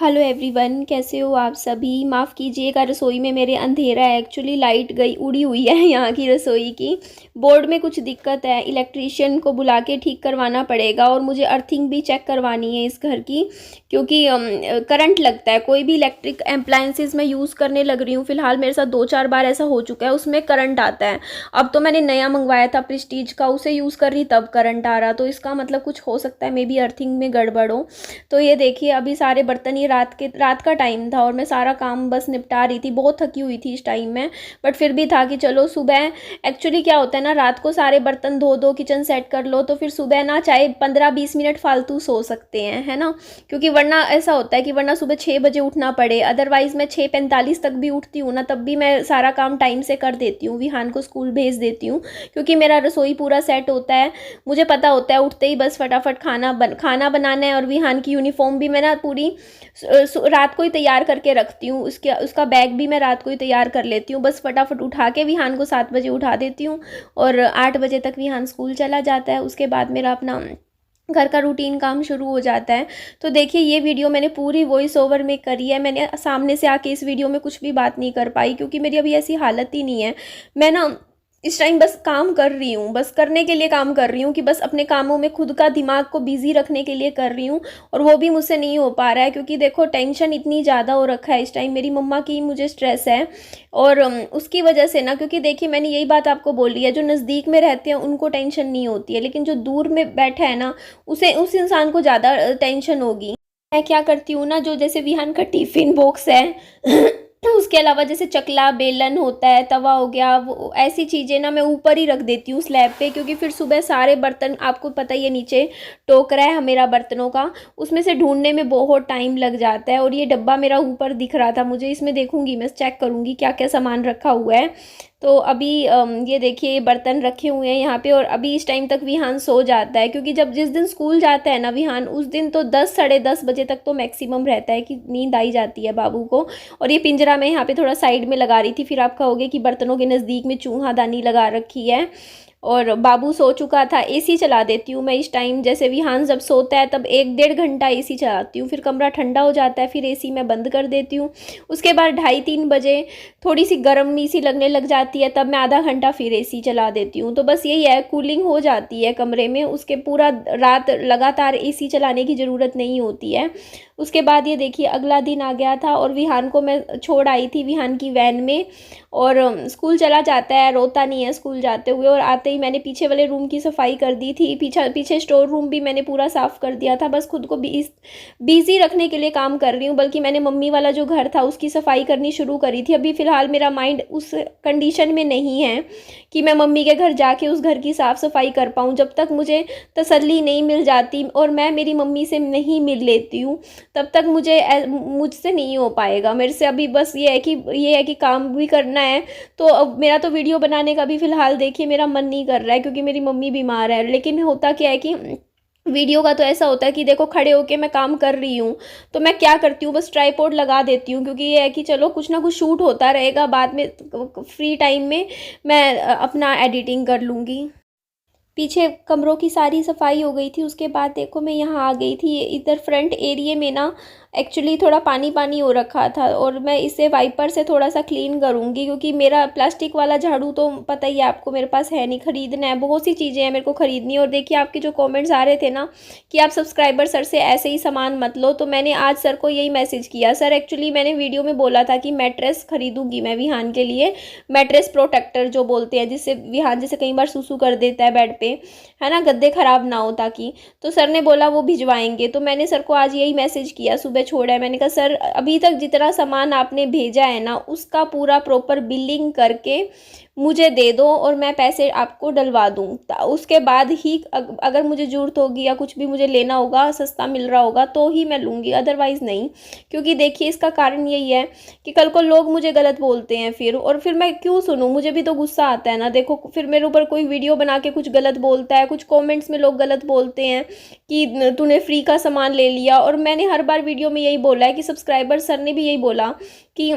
Hello everyone, कैसे हो आप सभी। माफ़ कीजिएगा, रसोई में मेरे अंधेरा है। एक्चुअली लाइट गई उड़ी हुई है यहाँ की रसोई की। बोर्ड में कुछ दिक्कत है, इलेक्ट्रीशियन को बुला के ठीक करवाना पड़ेगा। और मुझे अर्थिंग भी चेक करवानी है इस घर की, क्योंकि करंट लगता है। कोई भी इलेक्ट्रिक अप्लायंसेस मैं यूज़ करने लग रही हूँ, फ़िलहाल मेरे साथ 2-4 बार ऐसा हो चुका है, उसमें करंट आता है। अब तो मैंने नया मंगवाया था प्रेस्टीज का, उसे यूज़ कर रही तब करंट आ रहा। तो इसका मतलब कुछ हो सकता है, मे बी अर्थिंग में गड़बड़ हो। तो ये देखिए, अभी सारे बर्तन, ये रात का टाइम था और मैं सारा काम बस निपटा रही थी। बहुत थकी हुई थी इस टाइम में, बट फिर भी था कि चलो सुबह। एक्चुअली क्या होता है ना, रात को सारे बर्तन धो दो, किचन सेट कर लो, तो फिर सुबह ना चाहे 15-20 मिनट फालतू सो सकते हैं, है ना। क्योंकि वरना ऐसा होता है कि वरना सुबह 6 बजे उठना पड़े। अदरवाइज मैं 6:45 तक भी उठती हूँ ना, तब भी मैं सारा काम टाइम से कर देती हूँ, विहान को स्कूल भेज देती हूँ। क्योंकि मेरा रसोई पूरा सेट होता है, मुझे पता होता है उठते ही बस फटाफट खाना बनाना है। और विहान की यूनिफॉर्म भी मैं ना पूरी रात को ही तैयार करके रखती हूँ। उसका बैग भी मैं रात को ही तैयार कर लेती हूँ। बस फटाफट उठा के विहान को 7 बजे उठा देती हूँ और 8 बजे तक विहान स्कूल चला जाता है। उसके बाद मेरा अपना घर का रूटीन काम शुरू हो जाता है। तो देखिए, ये वीडियो मैंने पूरी वॉइस ओवर में करी है। मैंने सामने से आके इस वीडियो में कुछ भी बात नहीं कर पाई, क्योंकि मेरी अभी ऐसी हालत ही नहीं है। मैं ना इस टाइम बस काम कर रही हूँ, बस करने के लिए काम कर रही हूँ, कि बस अपने कामों में खुद का दिमाग को बिजी रखने के लिए कर रही हूँ। और वो भी मुझसे नहीं हो पा रहा है, क्योंकि देखो टेंशन इतनी ज़्यादा हो रखा है इस टाइम। मेरी मम्मा की मुझे स्ट्रेस है। और उसकी वजह से ना, क्योंकि देखिए मैंने यही बात आपको बोली है, जो नज़दीक में रहते हैं उनको टेंशन नहीं होती है, लेकिन जो दूर में बैठा है ना, उसे उस इंसान को ज़्यादा टेंशन होगी। मैं क्या करती हूँ ना, जो जैसे विहान का टिफ़िन बॉक्स है उसके अलावा जैसे चकला बेलन होता है, तवा हो गया, वो ऐसी चीज़ें ना मैं ऊपर ही रख देती हूँ स्लैब पे। क्योंकि फिर सुबह सारे बर्तन, आपको पता ही है नीचे टोकरा है मेरा बर्तनों का, उसमें से ढूंढने में बहुत टाइम लग जाता है। और ये डब्बा मेरा ऊपर दिख रहा था मुझे, इसमें देखूंगी, मैं चेक करूंगी क्या क्या सामान रखा हुआ है। तो अभी ये देखिए बर्तन रखे हुए हैं यहाँ पे। और अभी इस टाइम तक विहान सो जाता है, क्योंकि जिस दिन स्कूल जाता है ना विहान, उस दिन तो 10-10:30 बजे तक तो मैक्सिमम रहता है कि नींद आई जाती है बाबू को। और ये पिंजरा मैं यहाँ पे थोड़ा साइड में लगा रही थी, फिर आप कहोगे कि बर्तनों के नज़दीक में चूहादानी लगा रखी है। और बाबू सो चुका था, एसी चला देती हूँ मैं इस टाइम। जैसे विहान जब सोता है तब 1-1.5 घंटा एसी चलाती हूँ, फिर कमरा ठंडा हो जाता है, फिर एसी मैं बंद कर देती हूँ। उसके बाद 2:30-3 बजे थोड़ी सी गर्मी सी लगने लग जाती है, तब मैं आधा घंटा फिर एसी चला देती हूँ। तो बस यही है, कूलिंग हो जाती है कमरे में, उसके पूरा रात लगातार एसी चलाने की ज़रूरत नहीं होती है। उसके बाद ये देखिए, अगला दिन आ गया था और विहान को मैं छोड़ आई थी विहान की वैन में। और स्कूल चला जाता है, रोता नहीं है स्कूल जाते हुए। और आते ही मैंने पीछे वाले रूम की सफाई कर दी थी, पीछे स्टोर रूम भी मैंने पूरा साफ़ कर दिया था। बस खुद को बिज़ी रखने के लिए काम कर रही हूँ। बल्कि मैंने मम्मी वाला जो घर था उसकी सफाई करनी शुरू करी थी। अभी फ़िलहाल मेरा माइंड उस कंडीशन में नहीं है कि मैं मम्मी के घर जाके उस घर की साफ़ सफाई कर पाऊँ। जब तक मुझे तसल्ली नहीं मिल जाती और मैं मेरी मम्मी से नहीं मिल लेती हूँ, तब तक मुझसे नहीं हो पाएगा। मेरे से अभी बस ये है कि काम भी करना है। तो अब मेरा तो वीडियो बनाने का भी फ़िलहाल देखिए मेरा मन नहीं कर रहा है, क्योंकि मेरी मम्मी बीमार है। लेकिन होता क्या है कि वीडियो का तो ऐसा होता है कि देखो खड़े होके मैं काम कर रही हूँ, तो मैं क्या करती हूँ, बस ट्राइपॉड लगा देती हूँ। क्योंकि ये है कि चलो कुछ ना कुछ शूट होता रहेगा, बाद में फ्री टाइम में मैं अपना एडिटिंग कर लूँगी। पीछे कमरों की सारी सफाई हो गई थी। उसके बाद देखो मैं यहाँ आ गई थी, इधर फ्रंट एरिया में ना एक्चुअली थोड़ा पानी पानी हो रखा था, और मैं इसे वाइपर से थोड़ा सा क्लीन करूँगी। क्योंकि मेरा प्लास्टिक वाला झाड़ू तो पता ही है आपको मेरे पास है नहीं, ख़रीदना है, बहुत सी चीज़ें हैं मेरे को ख़रीदनी। और देखिए आपके जो कमेंट्स आ रहे थे ना कि आप सब्सक्राइबर सर से ऐसे ही सामान मत लो, तो मैंने आज सर को यही मैसेज किया। सर एक्चुअली मैंने वीडियो में बोला था कि मैट्रेस खरीदूँगी मैं विहान के लिए, मैट्रेस प्रोटेक्टर जो बोलते हैं, जिससे विहान जैसे कई बार सूसू कर देता है बेड पे, है ना, गद्दे ख़राब ना हो ताकि। तो सर ने बोला वो भिजवाएंगे। तो मैंने सर को आज यही मैसेज किया, सुबह छोड़ा है। मैंने कहा सर अभी तक जितना सामान आपने भेजा है ना, उसका पूरा प्रॉपर बिलिंग करके मुझे दे दो और मैं पैसे आपको डलवा दूँ। उसके बाद ही अगर मुझे ज़रूरत होगी या कुछ भी मुझे लेना होगा, सस्ता मिल रहा होगा, तो ही मैं लूँगी, अदरवाइज़ नहीं। क्योंकि देखिए इसका कारण यही है कि कल को लोग मुझे गलत बोलते हैं फिर, और फिर मैं क्यों सुनूँ, मुझे भी तो गुस्सा आता है ना। देखो फिर मेरे ऊपर कोई वीडियो बना के कुछ गलत बोलता है, कुछ कमेंट्स में लोग गलत बोलते हैं कि तूने फ्री का सामान ले लिया। और मैंने हर बार वीडियो में यही बोला है कि सब्सक्राइबर सर ने भी यही बोला कि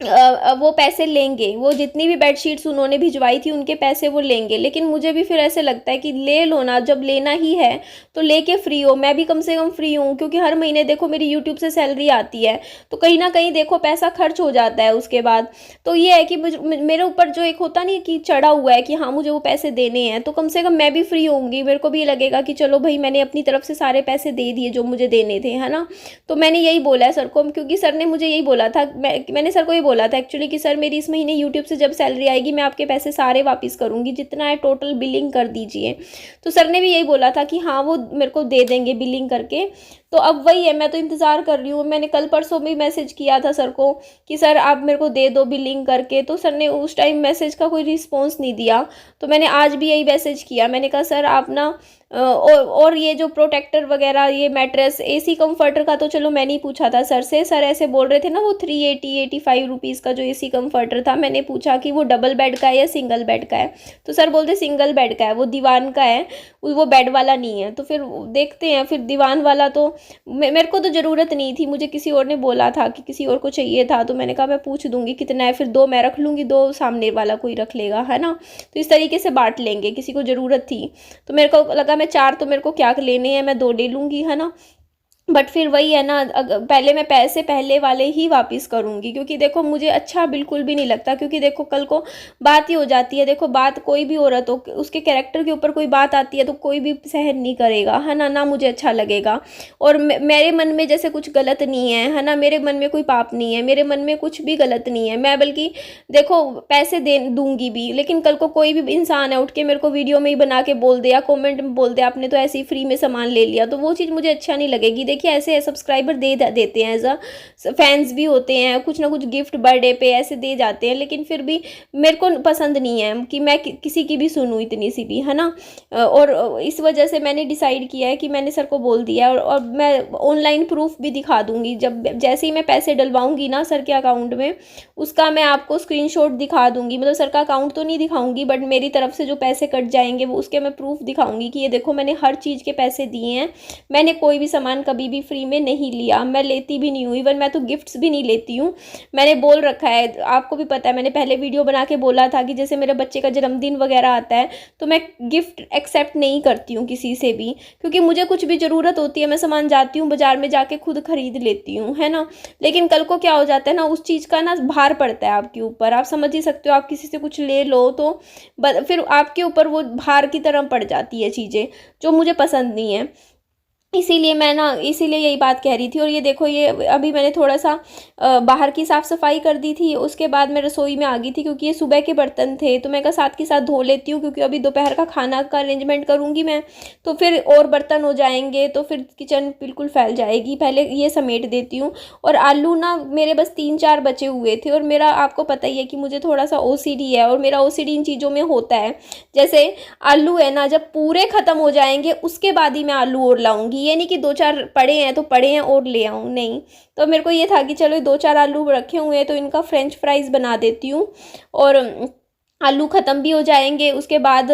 वो पैसे लेंगे, वो जितनी भी बेडशीट्स उन्होंने भिजवाई थी उनके पैसे वो लेंगे। लेकिन मुझे भी फिर ऐसे लगता है कि ले लो ना, जब लेना ही है तो लेके फ्री हो। मैं भी कम से कम फ्री हूँ, क्योंकि हर महीने देखो मेरी यूट्यूब से सैलरी आती है, तो कहीं ना कहीं देखो पैसा खर्च हो जाता है उसके बाद। तो ये है कि मेरे ऊपर जो एक होता नहीं कि चढ़ा हुआ है कि हाँ मुझे वो पैसे देने हैं, तो कम से कम मैं भी फ्री होंगी, मेरे को भी लगेगा कि चलो भाई मैंने अपनी तरफ से सारे पैसे दे दिए जो मुझे देने थे, है ना। तो मैंने यही बोला है सर को, क्योंकि सर ने मुझे यही बोला था, मैंने सर को ये बोला था एक्चुअली कि सर मेरी इस महीने यूट्यूब से जब सैलरी आएगी मैं आपके पैसे सारे वापस करूँगी, जितना है टोटल बिलिंग कर दीजिए। तो सर ने भी यही बोला था कि हाँ वो मेरे को दे देंगे बिलिंग करके। तो अब वही है, मैं तो इंतज़ार कर रही हूँ। मैंने कल परसों भी मैसेज किया था सर को कि सर आप मेरे को दे दो बिलिंग करके, तो सर ने उस टाइम मैसेज का कोई रिस्पॉन्स नहीं दिया। तो मैंने आज भी यही मैसेज किया, मैंने कहा सर आप ना और ये जो प्रोटेक्टर वगैरह, ये मैट्रेस, एसी कंफर्टर का तो चलो मैंने ही पूछा था सर से। सर ऐसे बोल रहे थे ना वो 380-85 रुपीज़ का जो एसी कंफर्टर था, मैंने पूछा कि वो डबल बेड का है या सिंगल बेड का है। तो सर बोलते सिंगल बेड का है, वो दीवान का है, वो बेड वाला नहीं है। तो फिर देखते हैं, फिर दीवान वाला तो मेरे को तो ज़रूरत नहीं थी, मुझे किसी और ने बोला था कि किसी और को चाहिए था, तो मैंने कहा मैं पूछ दूंगी कितना है, फिर 2 मैं रख लूँगी, 2 सामने वाला कोई रख लेगा, है ना। तो इस तरीके से बांट लेंगे, किसी को ज़रूरत थी तो मेरे को लगा मैं 4 तो मेरे को क्या लेने हैं, मैं 2 ले लूँगी, है ना। बट फिर वही है ना, पहले मैं पैसे पहले वाले ही वापस करूँगी, क्योंकि देखो मुझे अच्छा बिल्कुल भी नहीं लगता। क्योंकि देखो कल को बात ही हो जाती है, देखो बात कोई भी औरत हो, उसके कैरेक्टर के ऊपर कोई बात आती है तो कोई भी सहन नहीं करेगा, है ना, ना मुझे अच्छा लगेगा। और मेरे मन में जैसे कुछ गलत नहीं है ना, मेरे मन में कोई पाप नहीं है, मेरे मन में कुछ भी गलत नहीं है। मैं बल्कि देखो पैसे दे दूंगी भी, लेकिन कल को कोई भी इंसान है उठ के मेरे को वीडियो में ही बना के बोल दे या कॉमेंट में बोल दे आपने तो ऐसे ही फ्री में सामान ले लिया, तो वो चीज़ मुझे अच्छा नहीं लगेगी। देखिए ऐसे सब्सक्राइबर दे देते हैं, एज अ फैंस भी होते हैं, कुछ ना कुछ गिफ्ट बर्थडे पे ऐसे दे जाते हैं, लेकिन फिर भी मेरे को पसंद नहीं है कि मैं किसी की भी सुनूं इतनी सी भी, है ना। और इस वजह से मैंने डिसाइड किया है कि मैंने सर को बोल दिया है, और मैं ऑनलाइन प्रूफ भी दिखा दूंगी। जब जैसे ही मैं पैसे डलवाऊंगी ना सर के अकाउंट में, उसका मैं आपको स्क्रीनशॉट दिखा दूंगी। मतलब सर का अकाउंट तो नहीं दिखाऊंगी, बट मेरी तरफ से जो पैसे कट जाएंगे वो उसके मैं प्रूफ दिखाऊंगी कि ये देखो मैंने हर चीज़ के पैसे दिए हैं, मैंने कोई भी सामान कभी भी फ्री में नहीं लिया, मैं लेती भी नहीं हूँ, इवन मैं तो गिफ्ट्स भी नहीं लेती हूँ। मैंने बोल रखा है, आपको भी पता है, मैंने पहले वीडियो बना के बोला था कि जैसे मेरे बच्चे का जन्मदिन वगैरह आता है तो मैं गिफ्ट एक्सेप्ट नहीं करती हूँ किसी से भी, क्योंकि मुझे कुछ भी ज़रूरत होती है मैं सामान जाती हूँ बाजार में जाके खुद खरीद लेती हूँ, है ना। लेकिन कल को क्या हो जाता है ना, उस चीज़ का ना भार पड़ता है आपके ऊपर, आप समझ ही सकते हो। आप किसी से कुछ ले लो तो फिर आपके ऊपर वो भार की तरह पड़ जाती है चीज़ें, जो मुझे पसंद नहीं है। इसीलिए यही बात कह रही थी। और ये देखो, ये अभी मैंने थोड़ा सा बाहर की साफ़ सफाई कर दी थी, उसके बाद मैं रसोई में आ गई थी, क्योंकि ये सुबह के बर्तन थे तो मैं कहा साथ के साथ धो लेती हूँ, क्योंकि अभी दोपहर का खाना का अरेंजमेंट करूँगी मैं, तो फिर और बर्तन हो जाएंगे तो फिर किचन बिल्कुल फैल जाएगी। पहले ये समेट देती हूँ। और आलू ना मेरे बस 3-4 बचे हुए थे, और मेरा आपको पता ही है कि मुझे थोड़ा सा OCD है, और मेरा OCD इन चीज़ों में होता है। जैसे आलू है ना, जब पूरे ख़त्म हो जाएंगे उसके बाद ही मैं आलू और लाऊंगी, ये नहीं कि 2-4 पड़े हैं तो पड़े हैं और ले आऊँ, नहीं। तो मेरे को ये था कि चलो 2-4 आलू रखे हुए हैं तो इनका फ्रेंच फ्राइज़ बना देती हूँ, और आलू ख़त्म भी हो जाएंगे। उसके बाद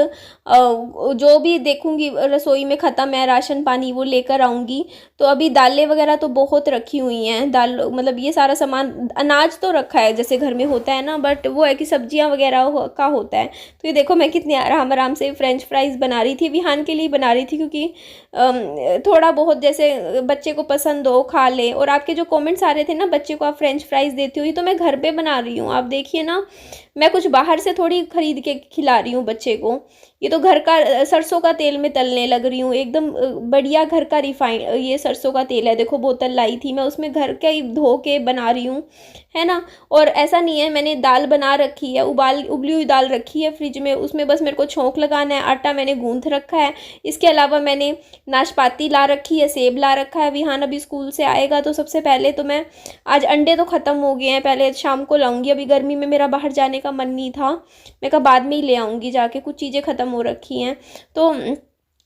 जो भी देखूंगी रसोई में ख़त्म है राशन पानी, वो लेकर आऊँगी। तो अभी दालें वगैरह तो बहुत रखी हुई हैं, दाल मतलब ये सारा सामान, अनाज तो रखा है जैसे घर में होता है ना, बट वो है कि सब्जियां वगैरह का होता है। तो ये देखो मैं कितने आराम आराम से फ्रेंच फ्राइज़ बना रही थी, विहान के लिए बना रही थी, क्योंकि थोड़ा बहुत जैसे बच्चे को पसंद हो खा ले। और आपके जो कमेंट्स आ रहे थे ना, बच्चे को आप फ्रेंच फ्राइज़ देती हो, ये तो मैं घर पे बना रही हूँ, आप देखिए ना, मैं कुछ बाहर से थोड़ी खरीद के खिला रही हूँ बच्चे को। ये तो घर का सरसों का तेल में तलने लग रही हूँ, एकदम बढ़िया घर का रिफाइंड ये सरसों का तेल है। देखो बोतल लाई थी मैं, उसमें घर का ही धो के बना रही हूँ, है ना। और ऐसा नहीं है, मैंने दाल बना रखी है, उबली हुई दाल रखी है फ्रिज में, उसमें बस मेरे को छोंक लगाना है। आटा मैंने गूंथ रखा है। इसके अलावा मैंने नाशपाती ला रखी है, सेब ला रखा है। विहान अभी स्कूल से आएगा तो सबसे पहले तो मैं, आज अंडे तो ख़त्म हो गए हैं, पहले शाम को लाऊंगी। अभी गर्मी में मेरा बाहर जाने का मन नहीं था, मैं कहा बाद में ही ले आऊँगी जाके, कुछ चीज़ें ख़त्म हो रखी हैं। तो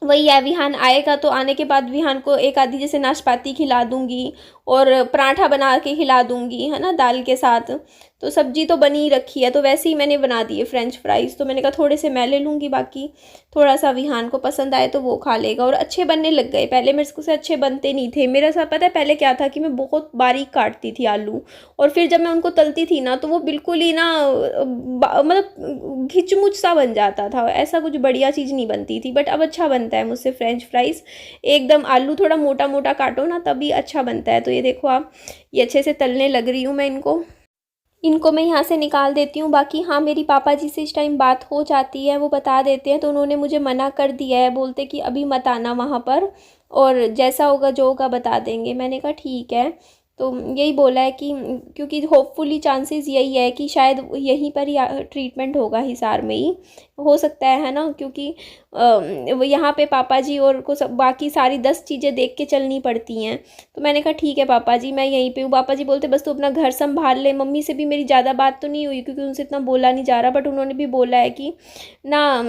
वही है, विहान आएगा तो आने के बाद विहान को एक आधी जैसे नाशपाती खिला दूंगी। और पराठा बना के खिला दूँगी, है ना, दाल के साथ। तो सब्जी तो बनी ही रखी है, तो वैसे ही मैंने बना दिए फ्रेंच फ्राइज़। तो मैंने कहा थोड़े से मैं ले लूँगी, बाकी थोड़ा सा विहान को पसंद आए तो वो खा लेगा। और अच्छे बनने लग गए, पहले मेरे से अच्छे बनते नहीं थे। मेरा सा पता है पहले क्या था कि मैं बहुत बारीक काटती थी आलू, और फिर जब मैं उनको तलती थी ना तो वो बिल्कुल ही ना मतलब घिचमुच सा बन जाता था, ऐसा कुछ बढ़िया चीज़ नहीं बनती थी। बट अब अच्छा बनता है मुझसे फ्रेंच फ्राइज़, एकदम आलू थोड़ा मोटा मोटा काटो ना तभी अच्छा बनता है। तो ये देखो आप, ये अच्छे से तलने लग रही हूँ मैं इनको मैं यहाँ से निकाल देती हूँ। बाकी हाँ, मेरी पापा जी से इस टाइम बात हो जाती है, वो बता देते हैं। तो उन्होंने मुझे मना कर दिया है, बोलते कि अभी मत आना वहाँ पर, और जैसा होगा जो होगा बता देंगे। मैंने कहा ठीक है। तो यही बोला है कि क्योंकि होपफुली चांसेस यही है कि शायद यहीं पर ही ट्रीटमेंट होगा, हिसार में ही हो सकता है ना, क्योंकि वो यहाँ पे पापा जी और को सब बाकी सारी 10 चीज़ें देख के चलनी पड़ती हैं। तो मैंने कहा ठीक है पापा जी, मैं यहीं पे हूँ। पापा जी बोलते बस तू अपना घर संभाल ले। मम्मी से भी मेरी ज़्यादा बात तो नहीं हुई क्योंकि उनसे इतना बोला नहीं जा रहा, बट उन्होंने भी बोला है कि ना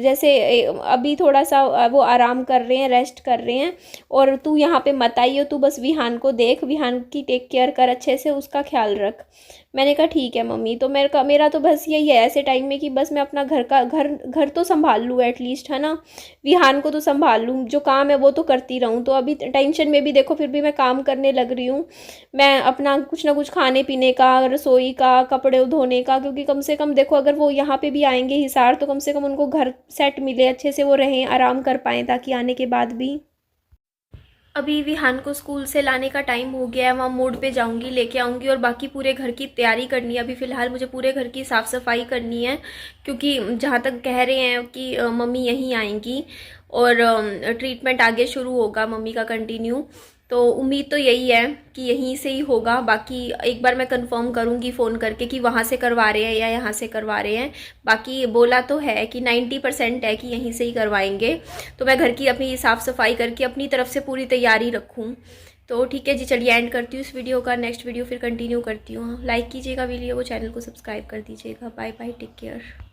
जैसे अभी थोड़ा सा वो आराम कर रहे हैं, रेस्ट कर रहे हैं, और तू यहाँ पे मत आई हो, तू बस विहान को देख, विहान की टेक केयर कर अच्छे से, उसका ख्याल रख। मैंने कहा ठीक है मम्मी। तो मेरा तो बस यही है ऐसे टाइम में कि बस मैं अपना घर तो संभाल लूँ एटलीस्ट, है ना, विहान को तो संभाल लूँ, जो काम है वो तो करती रहूँ। तो अभी टेंशन में भी देखो फिर भी मैं काम करने लग रही हूँ, मैं अपना कुछ ना कुछ खाने पीने का, रसोई का, कपड़े धोने का, क्योंकि कम से कम देखो अगर वो यहाँ पे भी आएंगे हिसार तो कम से कम उनको घर सेट मिले, अच्छे से वो रहें, आराम कर पाएँ ताकि आने के बाद भी। अभी विहान को स्कूल से लाने का टाइम हो गया है, वहाँ मोड़ पे जाऊंगी, लेके आऊंगी, और बाकी पूरे घर की तैयारी करनी है। अभी फ़िलहाल मुझे पूरे घर की साफ़ सफाई करनी है, क्योंकि जहाँ तक कह रहे हैं कि मम्मी यहीं आएंगी और ट्रीटमेंट आगे शुरू होगा मम्मी का कंटिन्यू। तो उम्मीद तो यही है कि यहीं से ही होगा। बाकी एक बार मैं कंफर्म करूंगी फ़ोन करके कि वहाँ से करवा रहे हैं या यहाँ से करवा रहे हैं। बाकी बोला तो है कि 90% है कि यहीं से ही करवाएंगे। तो मैं घर की अपनी साफ़ सफाई करके अपनी तरफ से पूरी तैयारी रखूँ। तो ठीक है जी, चलिए एंड करती हूँ इस वीडियो का, नेक्स्ट वीडियो फिर कंटिन्यू करती हूँ। लाइक कीजिएगा वीडियो को, चैनल को सब्सक्राइब कर दीजिएगा। Bye bye, take care.